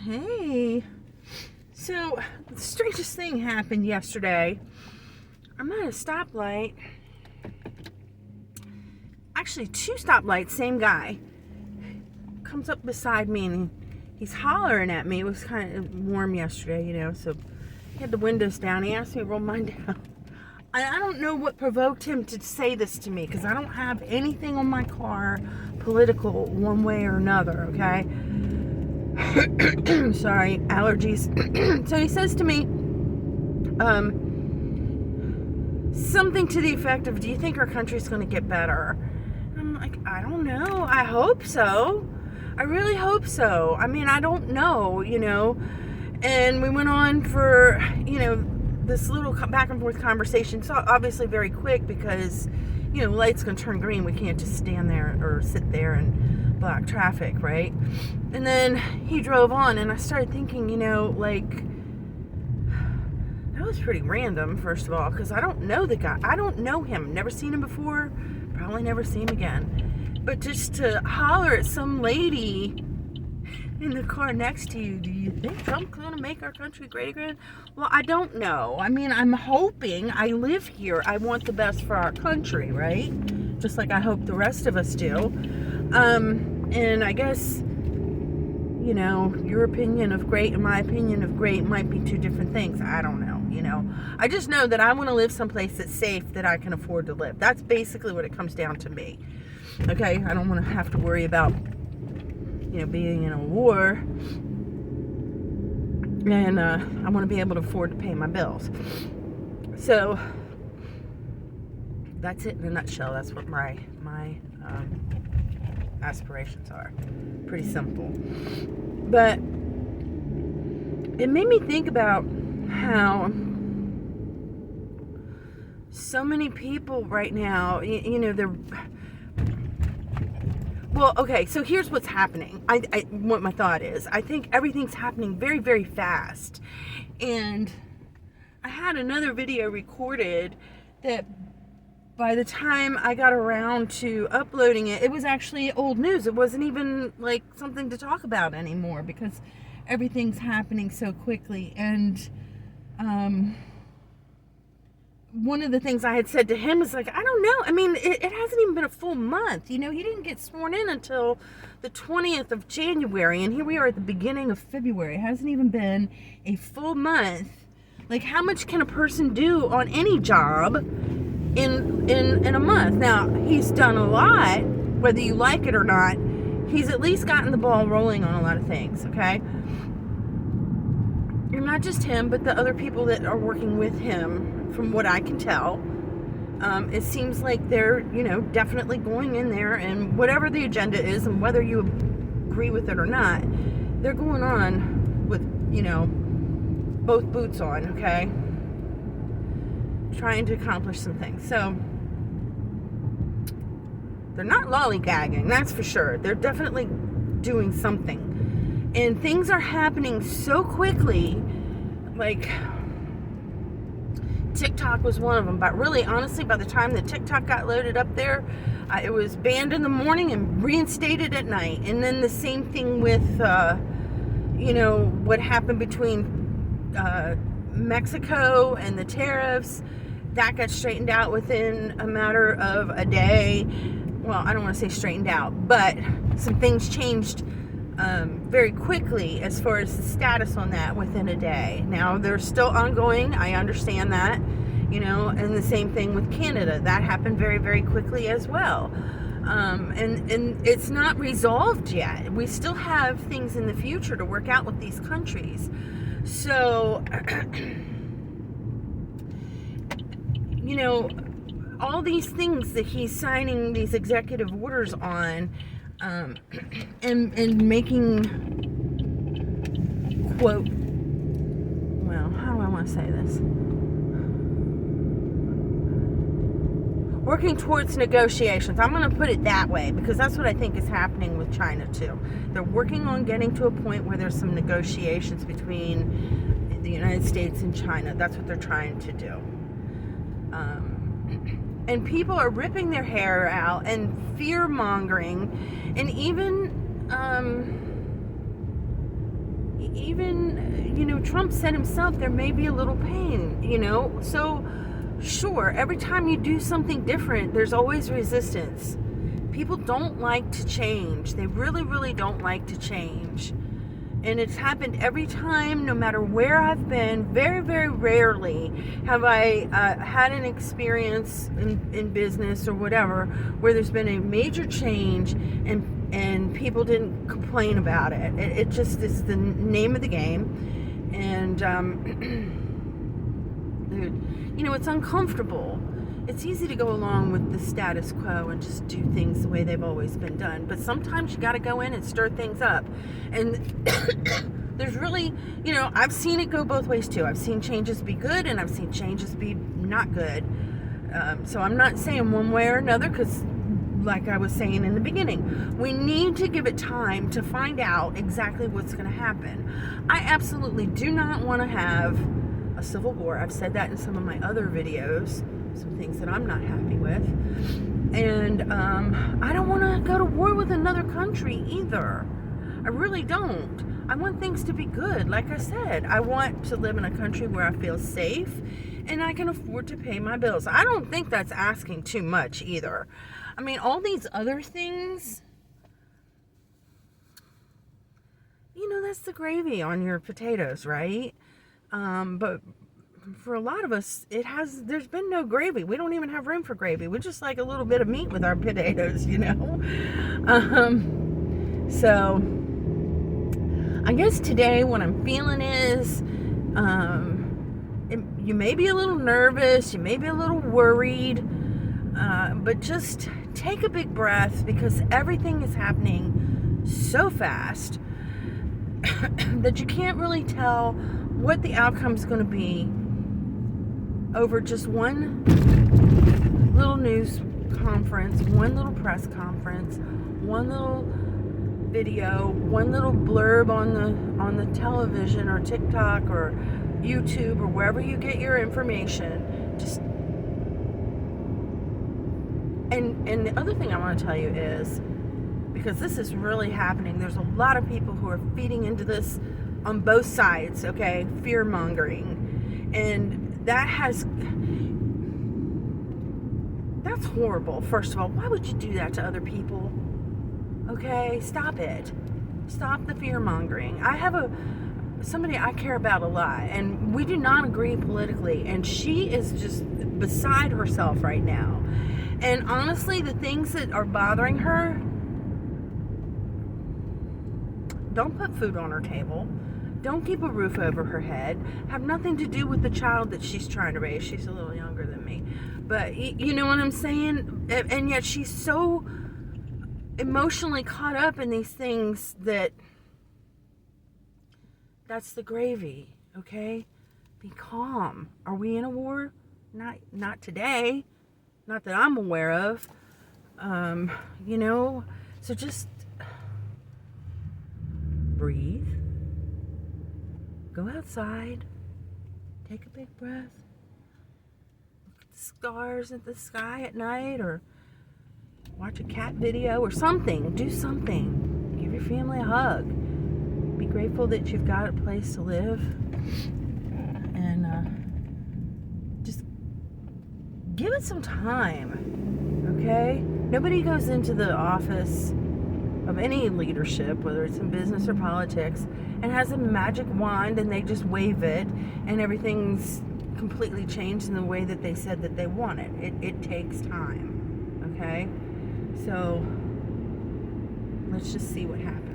Hey. So, the strangest thing happened yesterday. I'm at a stoplight. Actually, two stoplights, same guy. Comes up beside me and he's hollering at me. It was kind of warm yesterday, so he had the windows down. He asked me to roll mine down. I don't know what provoked him to say this to me because I don't have anything on my car political one way or another, okay? Sorry, allergies. So he says to me, something to the effect of, do you think our country's going to get better? And I'm like, I don't know. I hope so. I really hope so. I mean, I don't know, And we went on for, this little back and forth conversation. So obviously very quick because, light's going to turn green. We can't just stand there or sit there and block traffic, right? And then he drove on and I started thinking, that was pretty random, first of all, because I don't know the guy. I don't know him. Never seen him before. Probably never see him again. But just to holler at some lady in the car next to you, do you think I'm going to make our country great again? Well, I don't know. I mean, I'm hoping. I live here. I want the best for our country, right? Just like I hope the rest of us do. And I guess, your opinion of great and my opinion of great might be two different things. I don't know, I just know that I want to live someplace that's safe, that I can afford to live. That's basically what it comes down to me. Okay? I don't want to have to worry about, being in a war. And I want to be able to afford to pay my bills. So, that's it in a nutshell. That's what my aspirations are. Pretty simple. But it made me think about how so many people right now, they're... Well, okay, so here's what's happening. What my thought is. I think everything's happening very, very fast. And I had another video recorded that by the time I got around to uploading it, it was actually old news. It wasn't even like something to talk about anymore because everything's happening so quickly. And one of the things I had said to him is like, I don't know. I mean, it hasn't even been a full month. He didn't get sworn in until the 20th of January. And here we are at the beginning of February. It hasn't even been a full month. Like, how much can a person do on any job in a month? Now, he's done a lot, whether you like it or not. He's at least gotten the ball rolling on a lot of things, okay? And not just him, but the other people that are working with him, from what I can tell. It seems like they're, definitely going in there, and whatever the agenda is, and whether you agree with it or not, they're going on with, both boots on, okay? Trying to accomplish some things. So, they're not lollygagging, that's for sure. They're definitely doing something. And things are happening so quickly, like... TikTok was one of them, but really, honestly, by the time the TikTok got loaded up there, it was banned in the morning and reinstated at night. And then the same thing with, what happened between Mexico and the tariffs. That got straightened out within a matter of a day. Well, I don't want to say straightened out, but some things changed very quickly as far as the status on that within a day. Now, they're still ongoing. I understand that, and the same thing with Canada. That happened very, very quickly as well. And it's not resolved yet. We still have things in the future to work out with these countries. So, all these things that he's signing these executive orders on, and making, quote, well, how do I want to say this? Working towards negotiations. I'm going to put it that way because that's what I think is happening with China too. They're working on getting to a point where there's some negotiations between the United States and China. That's what they're trying to do. And people are ripping their hair out and fear-mongering, and even even, Trump said himself, there may be a little pain, So, sure, every time you do something different, there's always resistance. People don't like to change. They really, really don't like to change. And it's happened every time, no matter where I've been. Very, very rarely have I had an experience in business or whatever where there's been a major change and people didn't complain about it. It just is the name of the game. And, it's uncomfortable. It's easy to go along with the status quo and just do things the way they've always been done. But sometimes you got to go in and stir things up. And there's really, I've seen it go both ways too. I've seen changes be good and I've seen changes be not good. So I'm not saying one way or another because, like I was saying in the beginning, we need to give it time to find out exactly what's going to happen. I absolutely do not want to have a civil war. I've said that in some of my other videos. Some things that I'm not happy with, and I don't want to go to war with another country either. I really don't. I want things to be good. Like I said, I want to live in a country where I feel safe and I can afford to pay my bills. I don't think that's asking too much either. I mean, all these other things, that's the gravy on your potatoes, right? But for a lot of us, there's been no gravy. We don't even have room for gravy. We just like a little bit of meat with our potatoes, So, I guess today what I'm feeling is, you may be a little nervous, you may be a little worried, but just take a big breath because everything is happening so fast that you can't really tell what the outcome is going to be over just one little news conference, one little press conference, one little video, one little blurb on the television or TikTok or YouTube or wherever you get your information. Just and the other thing I want to tell you is, because this is really happening, there's a lot of people who are feeding into this on both sides, okay? Fear mongering. And that's horrible. First of all, why would you do that to other people? Okay, stop it. Stop the fear mongering. I have somebody I care about a lot, and we do not agree politically, and she is just beside herself right now. And honestly, the things that are bothering her don't put food on her table, don't keep a roof over her head, have nothing to do with the child that she's trying to raise. She's a little younger than me. But you know what I'm saying? And yet she's so emotionally caught up in these things that's the gravy, okay? Be calm. Are we in a war? Not today. Not that I'm aware of. So just breathe. Go outside. Take a big breath. Look at the stars at the sky at night, or watch a cat video or something. Do something. Give your family a hug. Be grateful that you've got a place to live. And just give it some time, okay? Nobody goes into the office of any leadership, whether it's in business or politics, and has a magic wand and they just wave it and everything's completely changed in the way that they said that they want it. It takes time, okay? So let's just see what happens.